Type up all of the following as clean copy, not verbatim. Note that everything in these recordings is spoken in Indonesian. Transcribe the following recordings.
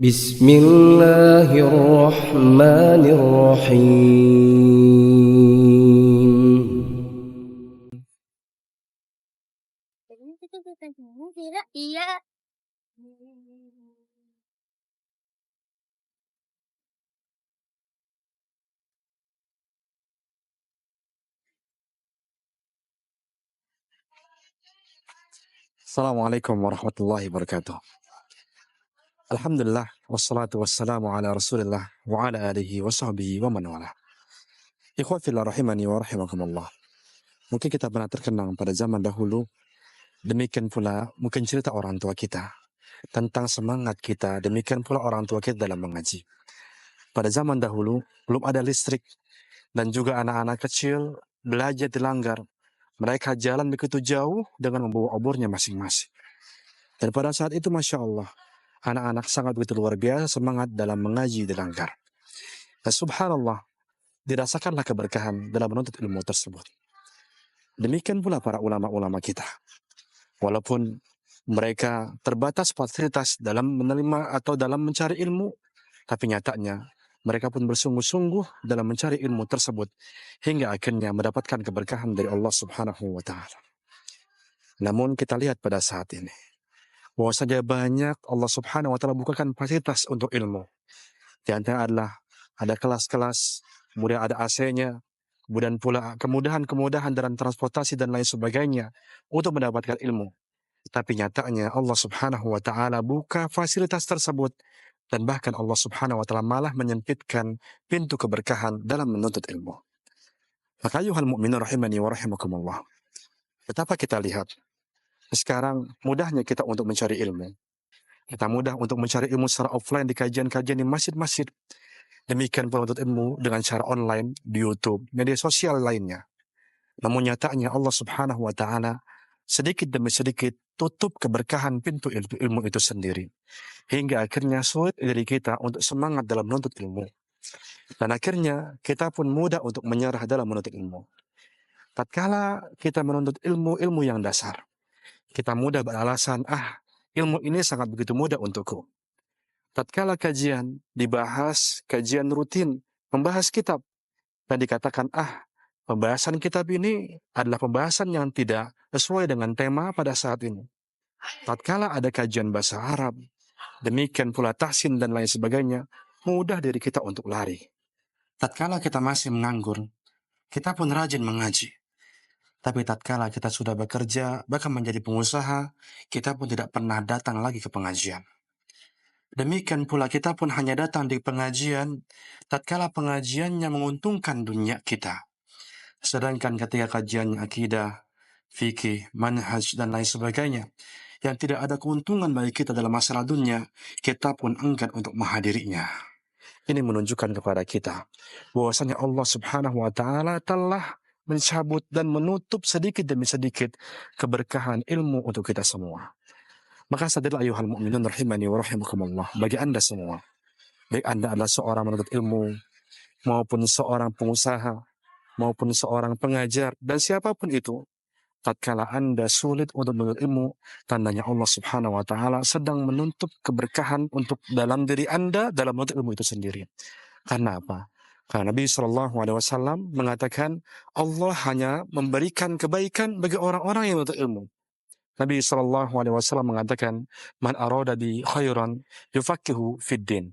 Bismillahirrahmanirrahim. Iya. Assalamualaikum warahmatullahi wabarakatuh. Alhamdulillah, wassalatu wassalamu ala rasulillah wa ala alihi wa sahbihi wa man wala. Ikhwafillah rahimani wa rahimakumullah. Mungkin kita pernah terkenang pada zaman dahulu, demikian pula mungkin cerita orang tua kita tentang semangat kita, demikian pula orang tua kita dalam mengaji. Pada zaman dahulu, belum ada listrik, dan juga anak-anak kecil belajar dilanggar. Mereka jalan begitu jauh dengan membawa obornya masing-masing. Dan pada saat itu, Masya Allah, anak-anak sangat begitu luar biasa semangat dalam mengaji dilanggar. Dan subhanallah, dirasakanlah keberkahan dalam menuntut ilmu tersebut. Demikian pula para ulama-ulama kita. Walaupun mereka terbatas fasilitas dalam menerima atau dalam mencari ilmu, tapi nyatanya mereka pun bersungguh-sungguh dalam mencari ilmu tersebut hingga akhirnya mendapatkan keberkahan dari Allah Subhanahu wa Ta'ala. Namun kita lihat pada saat ini bahwasanya banyak Allah Subhanahu wa Ta'ala bukakan fasilitas untuk ilmu. Di antara adalah ada kelas-kelas, kemudian ada AC-nya, kemudian pula kemudahan-kemudahan dalam transportasi dan lain sebagainya untuk mendapatkan ilmu. Tapi nyatanya Allah Subhanahu wa Ta'ala buka fasilitas tersebut, dan bahkan Allah Subhanahu wa Ta'ala malah menyempitkan pintu keberkahan dalam menuntut ilmu. Maka ayuhal mu'minun rahimani wa rahimakumullah, betapa kita lihat sekarang mudahnya kita untuk mencari ilmu. Kita mudah untuk mencari ilmu secara offline di kajian-kajian di masjid-masjid. Demikian pula untuk ilmu dengan cara online di YouTube, media sosial lainnya. Namun nyatanya Allah Subhanahu wa Ta'ala sedikit demi sedikit tutup keberkahan pintu ilmu itu sendiri, hingga akhirnya sulit diri kita untuk semangat dalam menuntut ilmu. Dan akhirnya kita pun mudah untuk menyerah dalam menuntut ilmu. Tatkala kita menuntut ilmu yang dasar, kita mudah beralasan, ilmu ini sangat begitu mudah untukku. Tatkala kajian dibahas, kajian rutin, membahas kitab, dan dikatakan, pembahasan kitab ini adalah pembahasan yang tidak sesuai dengan tema pada saat ini. Tatkala ada kajian bahasa Arab, demikian pula tahsin dan lain sebagainya, mudah diri kita untuk lari. Tatkala kita masih menganggur, kita pun rajin mengaji. Tapi tatkala kita sudah bekerja, bahkan menjadi pengusaha, kita pun tidak pernah datang lagi ke pengajian. Demikian pula kita pun hanya datang di pengajian tatkala pengajiannya menguntungkan dunia kita. Sedangkan ketika kajian akidah, fikih, manhaj, dan lain sebagainya, yang tidak ada keuntungan bagi kita dalam masalah dunia, kita pun enggan untuk menghadirinya. Ini menunjukkan kepada kita bahwasanya Allah Subhanahu wa Ta'ala telah mencabut dan menutup sedikit demi sedikit keberkahan ilmu untuk kita semua. Maka sadarlah ayuhal mu'minun rahimani wa rahimakumullah, bagi Anda semua, baik Anda adalah seorang menuntut ilmu, maupun seorang pengusaha, maupun seorang pengajar, dan siapapun itu, tatkala Anda sulit untuk menuntut ilmu, tandanya Allah Subhanahu wa Ta'ala sedang menutup keberkahan untuk dalam diri Anda dalam menuntut ilmu itu sendiri. Karena apa? Karena Nabi SAW mengatakan Allah hanya memberikan kebaikan bagi orang-orang yang menuntut ilmu. Nabi SAW mengatakan, man arada bi khairan yufaqihu fid din.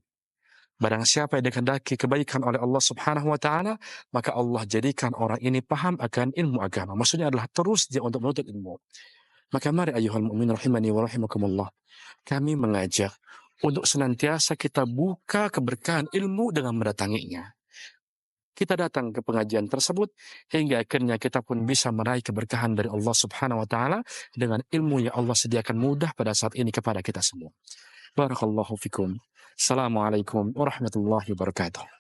Barang siapa yang dikehendaki kebaikan oleh Allah Subhanahu wa Ta'ala, maka Allah jadikan orang ini paham akan ilmu agama. Maksudnya adalah terus dia untuk menuntut ilmu. Maka mari ayuhal mu'min rahimani wa rahimakumullah, kami mengajak untuk senantiasa kita buka keberkahan ilmu dengan mendatanginya. Kita datang ke pengajian tersebut hingga akhirnya kita pun bisa meraih keberkahan dari Allah Subhanahu wa Ta'ala dengan ilmu yang Allah sediakan mudah pada saat ini kepada kita semua. Barakallahu fikum. Assalamualaikum warahmatullahi wabarakatuh.